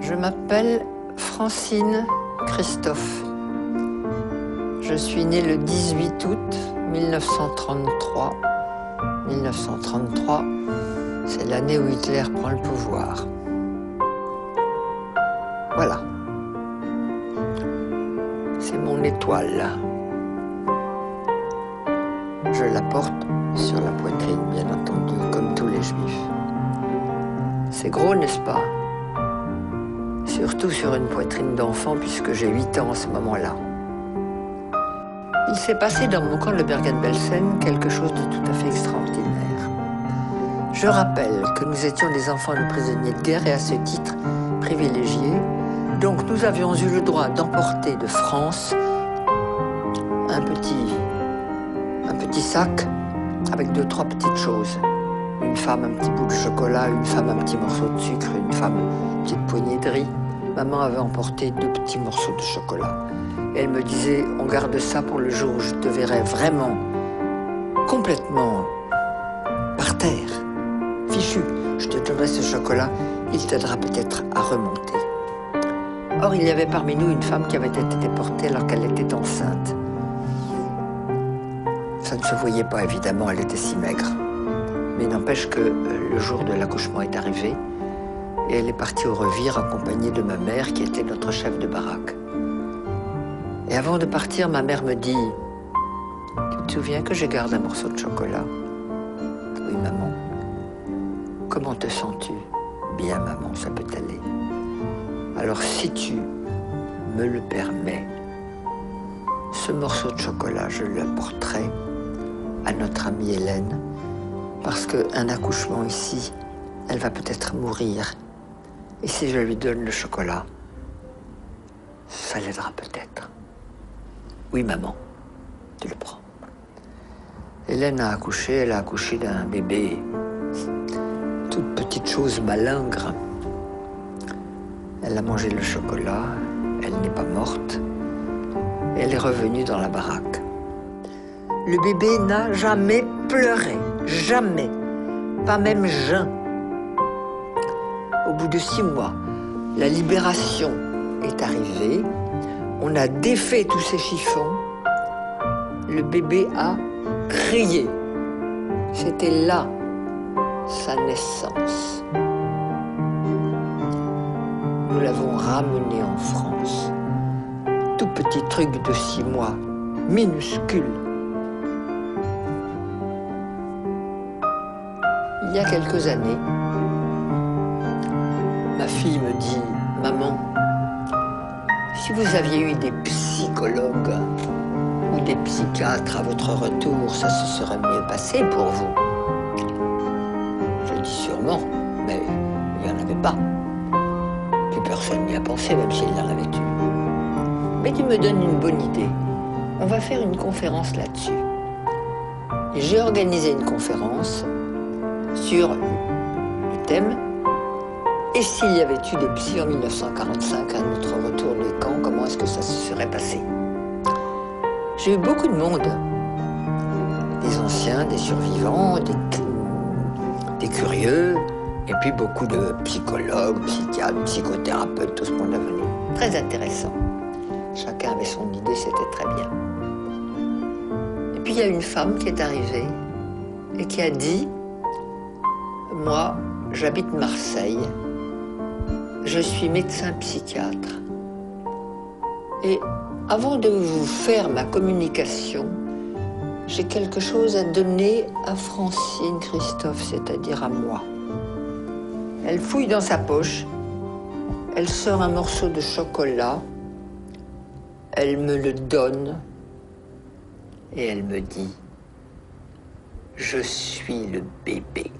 Je m'appelle Francine Christophe. Je suis née le 18 août 1933. 1933, c'est l'année où Hitler prend le pouvoir. Voilà. C'est mon étoile. Je la porte sur la poitrine, bien entendu, comme tous les juifs. C'est gros, n'est-ce pas? Surtout sur une poitrine d'enfant, puisque j'ai 8 ans à ce moment-là. Il s'est passé dans mon camp de Bergen-Belsen quelque chose de tout à fait extraordinaire. Je rappelle que nous étions des enfants de prisonniers de guerre et à ce titre privilégiés. Donc nous avions eu le droit d'emporter de France un petit sac avec 2-3 petites choses. Une femme, un petit bout de chocolat, une femme, un petit morceau de sucre, une femme, une petite poignée de riz. Maman avait emporté 2 petits morceaux de chocolat. Et elle me disait, on garde ça pour le jour où je te verrai vraiment, complètement par terre, fichu. Je te donnerai ce chocolat, il t'aidera peut-être à remonter. Or, il y avait parmi nous une femme qui avait été déportée alors qu'elle était enceinte. Ça ne se voyait pas, évidemment, elle était si maigre. Mais n'empêche que le jour de l'accouchement est arrivé et elle est partie au revire accompagnée de ma mère qui était notre chef de baraque. Et avant de partir, ma mère me dit « Tu te souviens que je garde un morceau de chocolat ?»« Oui, maman. »« Comment te sens-tu ?»« Bien, maman, ça peut aller. » Alors, si tu me le permets, ce morceau de chocolat, je l'apporterai à notre amie Hélène, parce qu'un accouchement ici, elle va peut-être mourir. Et si je lui donne le chocolat, ça l'aidera peut-être. Oui, maman, tu le prends. Hélène a accouché, elle a accouché d'un bébé, toute petite chose malingre. Elle a mangé le chocolat, elle n'est pas morte, et elle est revenue dans la baraque. Le bébé n'a jamais pleuré, jamais, pas même jeun. Au bout de 6 mois, la libération est arrivée, on a défait tous ces chiffons, le bébé a crié. C'était là sa naissance. Nous l'avons ramené en France. Tout petit truc de 6 mois, minuscule. Il y a quelques années, ma fille me dit « Maman, si vous aviez eu des psychologues ou des psychiatres à votre retour, ça se serait mieux passé pour vous. » Je dis « Sûrement, mais il n'y en avait pas. Plus personne n'y a pensé, même s'il y en avait eu. Mais tu me donnes une bonne idée. On va faire une conférence là-dessus. » Et j'ai organisé une conférence sur le thème « Et s'il y avait eu des psys en 1945 à notre retour du camp, comment est-ce que ça se serait passé ?» J'ai eu beaucoup de monde, des anciens, des survivants, des curieux, et puis beaucoup de psychologues, psychiatres, psychothérapeutes, tout ce monde est venu. Très intéressant. Chacun avait son idée, c'était très bien. Et puis il y a une femme qui est arrivée et qui a dit « Moi, j'habite Marseille, je suis médecin psychiatre. Et avant de vous faire ma communication, j'ai quelque chose à donner à Francine Christophe, c'est-à-dire à moi. » Elle fouille dans sa poche, elle sort un morceau de chocolat, elle me le donne et elle me dit « Je suis le bébé. »